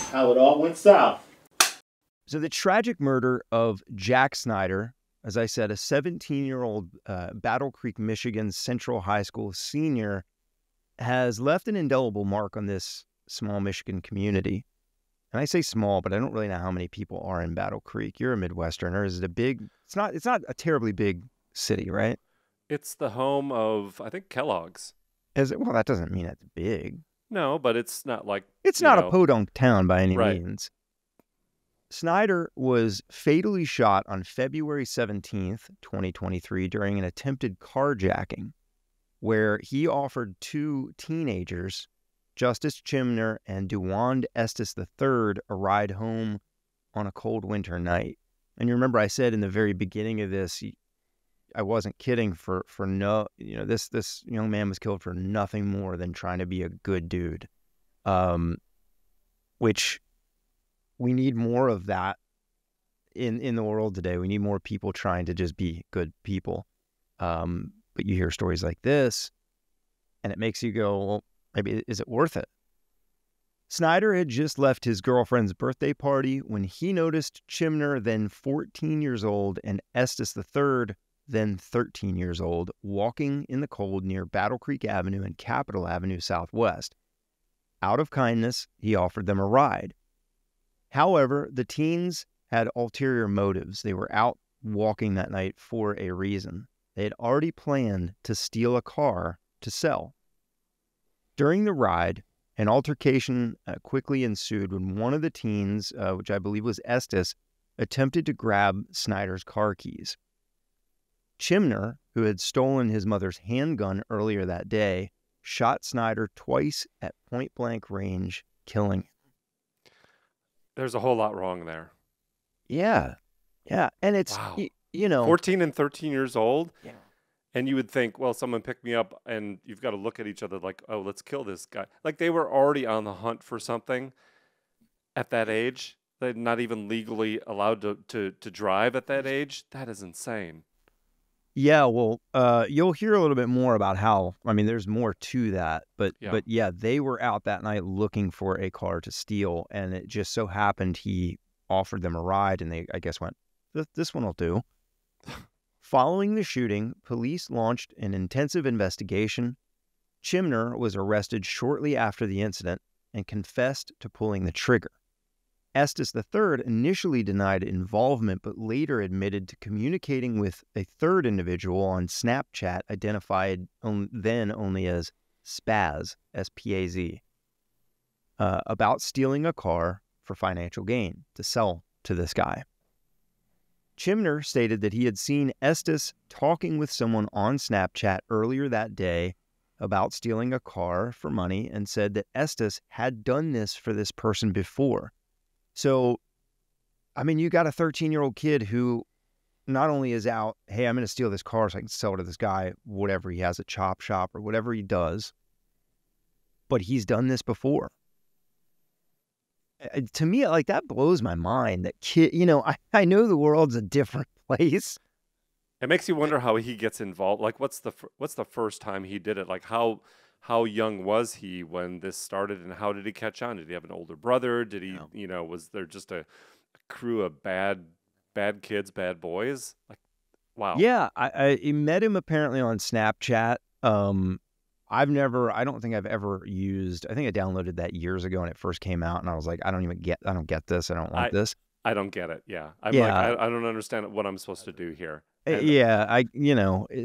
how it all went south. So the tragic murder of Jack Snyder, as I said, a 17-year-old Battle Creek, Michigan Central High School senior, has left an indelible mark on this small Michigan community. And I say small, but I don't really know how many people are in Battle Creek. You're a Midwesterner. Is it a big? It's not a terribly big city, right? It's the home of, I think, Kellogg's. Is it? Well, that doesn't mean it's big. No, but it's not like... It's not a podunk town by any right. means. Snyder was fatally shot on February 17th, 2023, during an attempted carjacking, where he offered two teenagers, Justice Chimner and Dewanda Estes III, a ride home on a cold winter night. And you remember I said in the very beginning of this, I wasn't kidding for no, this young man was killed for nothing more than trying to be a good dude, which we need more of that in the world today. We need more people trying to just be good people. But you hear stories like this, and it makes you go, well, maybe is it worth it? Snyder had just left his girlfriend's birthday party when he noticed Chimner, then 14 years old, and Estes III, then 13 years old, walking in the cold near Battle Creek Avenue and Capitol Avenue Southwest. Out of kindness, he offered them a ride. However, the teens had ulterior motives. They were out walking that night for a reason. They had already planned to steal a car to sell. During the ride, an altercation quickly ensued when one of the teens, which I believe was Estes, attempted to grab Snyder's car keys. Chimner, who had stolen his mother's handgun earlier that day, shot Snyder twice at point-blank range, killing him. There's a whole lot wrong there. Yeah. And it's, wow. 14 and 13 years old. Yeah. And you would think, well, someone picked me up, and you've got to look at each other like, oh, let's kill this guy. Like they were already on the hunt for something at that age. They're not even legally allowed to drive at that age. That is insane. Yeah, well, you'll hear a little bit more about how, there's more to that, but yeah, they were out that night looking for a car to steal, and it just so happened he offered them a ride, and they, I guess, went, this one will do. Following the shooting, police launched an intensive investigation. Chimner was arrested shortly after the incident and confessed to pulling the trigger. Estes III initially denied involvement, but later admitted to communicating with a third individual on Snapchat, identified then only as Spaz, S-P-A-Z, about stealing a car for financial gain to sell to this guy. Chimner stated that he had seen Estes talking with someone on Snapchat earlier that day about stealing a car for money, and said that Estes had done this for this person before. So, you got a 13-year-old kid who not only is out, hey, I'm going to steal this car so I can sell it to this guy, whatever he has, a chop shop or whatever he does, but he's done this before. To me, that blows my mind. That kid, I know the world's a different place. It makes you wonder how he gets involved. Like, what's the first time he did it? Like, how young was he when this started, and how did he catch on? Did he have an older brother? Did he, was there just a crew of bad kids, bad boys? Like, wow. Yeah, I met him apparently on Snapchat. I don't think I've ever used, I think I downloaded that years ago when it first came out, and I was like, I don't get this. I don't want this. I don't get it. Yeah. I don't understand what I'm supposed to do here. Yeah.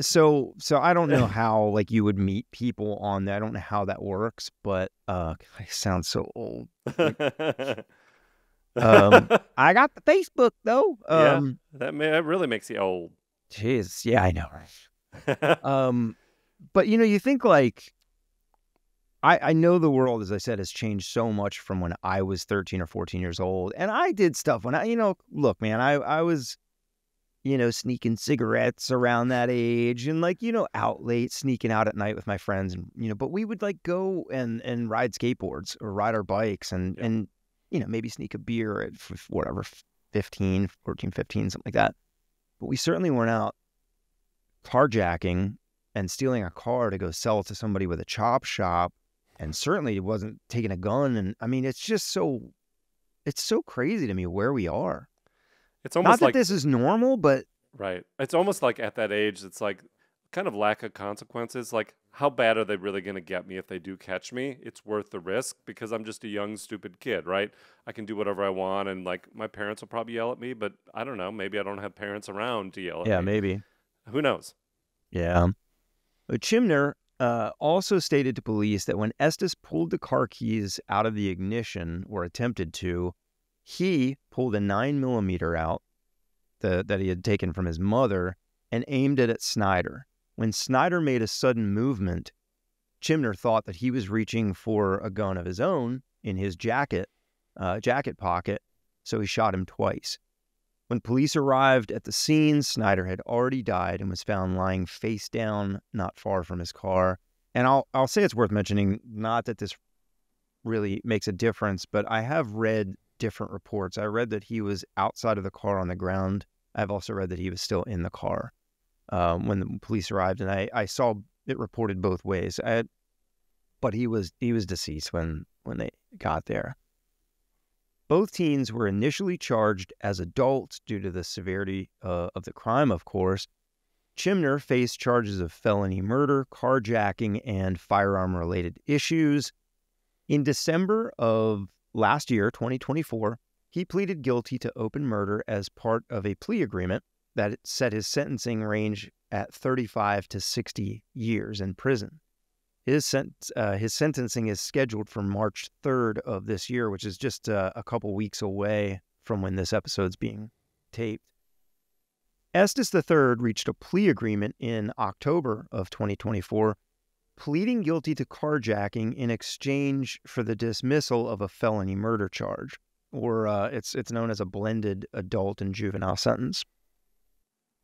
So I don't know how, you would meet people on that. I don't know how that works, but, I sound so old. I got the Facebook though. That really makes you old. Jeez. Yeah, I know. Right. But, you think I know the world, as I said, has changed so much from when I was 13 or 14 years old. And I did stuff when look, man, I was, sneaking cigarettes around that age, and out late, sneaking out at night with my friends. And, but we would go and ride skateboards or ride our bikes and maybe sneak a beer at whatever, 14, 15, something like that. But we certainly weren't out carjacking and stealing a car to go sell it to somebody with a chop shop, and certainly it wasn't taking a gun. And it's just so it's so crazy to me where we are. It's Not almost that like this is normal, but right. It's almost like at that age, it's like kind of lack of consequences. Like, how bad are they really going to get me if they do catch me? It's worth the risk because I'm just a young, stupid kid, right? I can do whatever I want, and like my parents will probably yell at me, but I don't know. Maybe I don't have parents around to yell at yeah, me. maybe. Who knows? Yeah. But Chimner also stated to police that when Estes pulled the car keys out of the ignition, or attempted to, he pulled a 9mm out that he had taken from his mother and aimed it at Snyder. When Snyder made a sudden movement, Chimner thought that he was reaching for a gun of his own in his jacket pocket, so he shot him twice. When police arrived at the scene, Snyder had already died and was found lying face down not far from his car. And I'll say it's worth mentioning, not that this really makes a difference, but I have read different reports. I read that he was outside of the car on the ground. I've also read that he was still in the car when the police arrived, and I saw it reported both ways. But he was deceased when they got there. Both teens were initially charged as adults due to the severity of the crime, of course. Chimner faced charges of felony murder, carjacking, and firearm-related issues. In December of last year, 2024, he pleaded guilty to open murder as part of a plea agreement that set his sentencing range at 35 to 60 years in prison. His sentencing is scheduled for March 3rd of this year, which is just a couple weeks away from when this episode's being taped. Estes III reached a plea agreement in October of 2024, pleading guilty to carjacking in exchange for the dismissal of a felony murder charge, or it's known as a blended adult and juvenile sentence.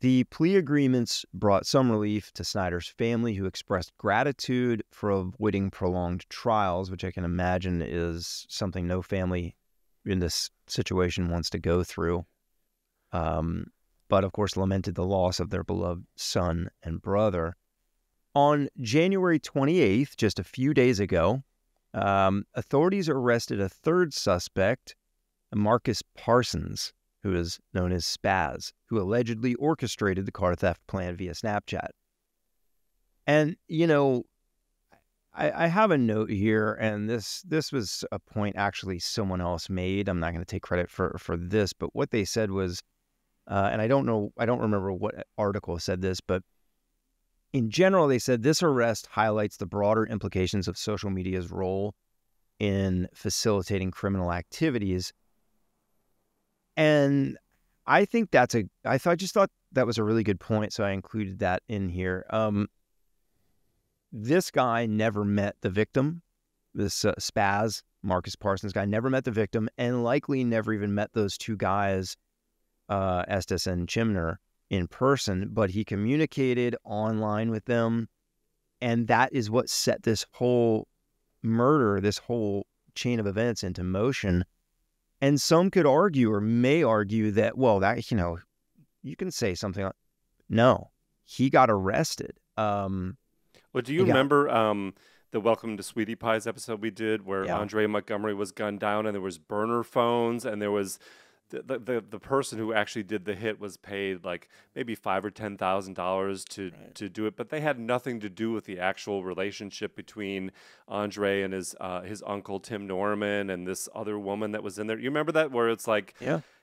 The plea agreements brought some relief to Snyder's family, who expressed gratitude for avoiding prolonged trials, which I can imagine is something no family in this situation wants to go through. But of course lamented the loss of their beloved son and brother. On January 28th, just a few days ago, authorities arrested a third suspect, Marcus Parsons, who is known as Spaz, who allegedly orchestrated the car theft plan via Snapchat. And, you know, I have a note here, and this was a point actually someone else made. I'm not going to take credit for this, but what they said was, and I don't remember what article said this, but in general, they said this arrest highlights the broader implications of social media's role in facilitating criminal activities. And I think I just thought that was a really good point, so I included that in here. This guy never met the victim. This Spaz, Marcus Parsons guy, never met the victim, and likely never even met those two guys, Estes and Chimner, in person, but he communicated online with them, and that is what set this whole murder, this whole chain of events into motion. And some could argue, or may argue, that, well, that, you know, you can say something like, no, he got arrested. Well, do you remember the Welcome to Sweetie Pies episode we did where Andre Montgomery was gunned down and there was burner phones, and there was the person who actually did the hit was paid like maybe $5,000 or $10,000 to do it, but they had nothing to do with the actual relationship between Andre and his uncle Tim Norman and this other woman that was in there. You remember that, where it's like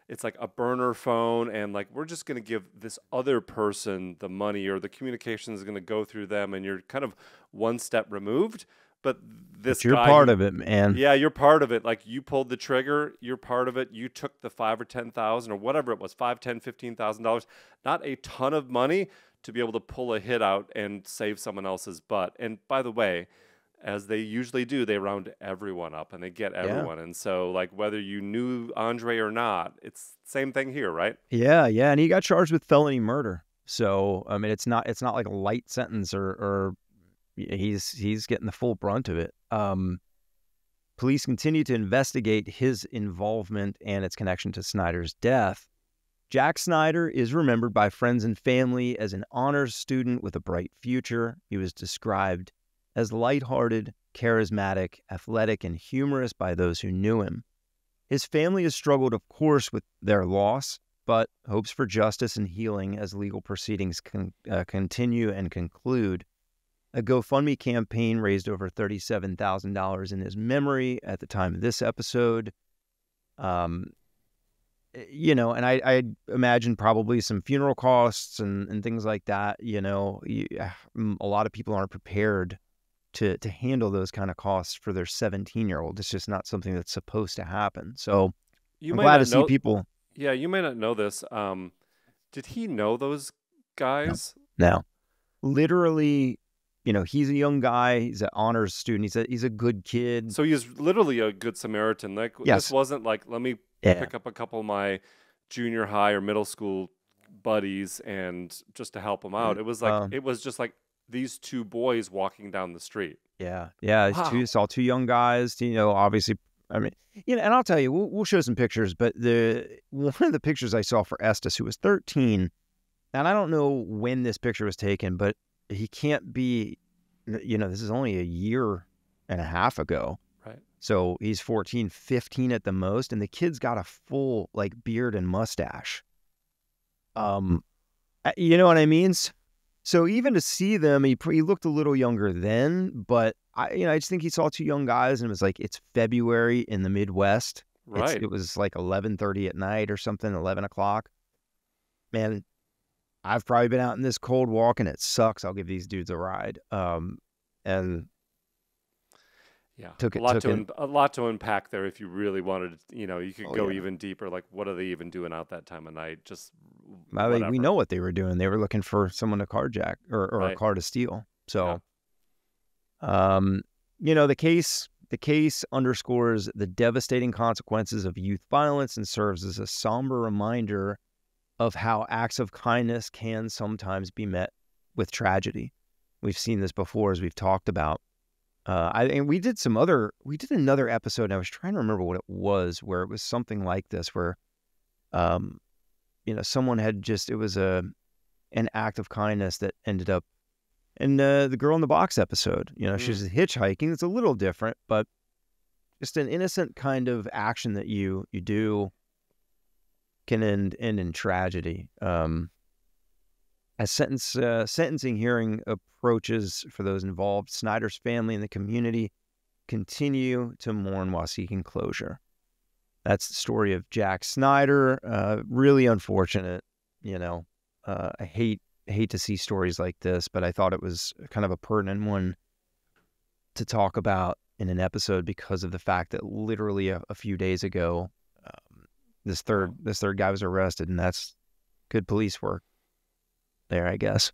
it's like a burner phone, and like, we're just going to give this other person the money, or the communication is going to go through them, and you're kind of one step removed. But this you're guy, part of it, man. Yeah, you're part of it. Like, you pulled the trigger, you're part of it. You took the $5,000 or $10,000 or whatever it was, $5,000, $10,000, $15,000, not a ton of money to be able to pull a hit out and save someone else's butt. And by the way, as they usually do, they round everyone up and they get everyone. And so, like, whether you knew Andre or not, it's the same thing here, right? Yeah, and he got charged with felony murder. So, I mean, it's not like a light sentence, or he's getting the full brunt of it. Police continue to investigate his involvement and its connection to Snyder's death. Jack Snyder is remembered by friends and family as an honors student with a bright future. He was described as lighthearted, charismatic, athletic, and humorous by those who knew him. His family has struggled, of course, with their loss, but hopes for justice and healing as legal proceedings continue and conclude. A GoFundMe campaign raised over $37,000 in his memory at the time of this episode. You know, and I imagine probably some funeral costs and things like that. You know, a lot of people aren't prepared to handle those kind of costs for their 17-year-old. It's just not something that's supposed to happen. So I'm glad to see people. Yeah, you may not know this. Did he know those guys? No. Literally, you know, he's a young guy. He's an honors student. He's a good kid. So he's literally a good Samaritan. Like, yes. This wasn't like, let me pick up a couple of my junior high or middle school buddies and just to help them out. It was like, it was just like these two boys walking down the street. Yeah. Yeah. Wow. Saw two young guys, you know, obviously, I mean, you know, and I'll tell you, we'll show some pictures, but one of the pictures I saw for Estes, who was 13, and I don't know when this picture was taken, but he can't be, you know, this is only a year and a half ago. Right. So he's 14, 15 at the most, and the kid's got a full like beard and mustache. You know what I mean? So even to see them, he looked a little younger then, but I just think he saw two young guys and it was like, it's February in the Midwest. Right. It was like 11:30 at night or something, 11 o'clock. Man, I've probably been out in this cold walk and it sucks. I'll give these dudes a ride. And yeah, a lot to unpack there. If you really wanted to, you know, you could go even deeper. Like, what are they even doing out that time of night? Just we know what they were doing. They were looking for someone to carjack or a car to steal. So, you know, the case underscores the devastating consequences of youth violence and serves as a somber reminder of how acts of kindness can sometimes be met with tragedy. We've seen this before, as we've talked about. We did another episode, and I was trying to remember what it was, where it was something like this, where, you know, someone had it was an act of kindness that ended up in the Girl in the Box episode. You know, she's hitchhiking. It's a little different, but just an innocent kind of action that you do can end in tragedy. As sentencing hearing approaches for those involved, Snyder's family and the community continue to mourn while seeking closure. That's the story of Jack Snyder. Really unfortunate, you know. I hate to see stories like this, but I thought it was kind of a pertinent one to talk about in an episode because of the fact that literally a few days ago, this third guy was arrested, and that's good police work there, I guess.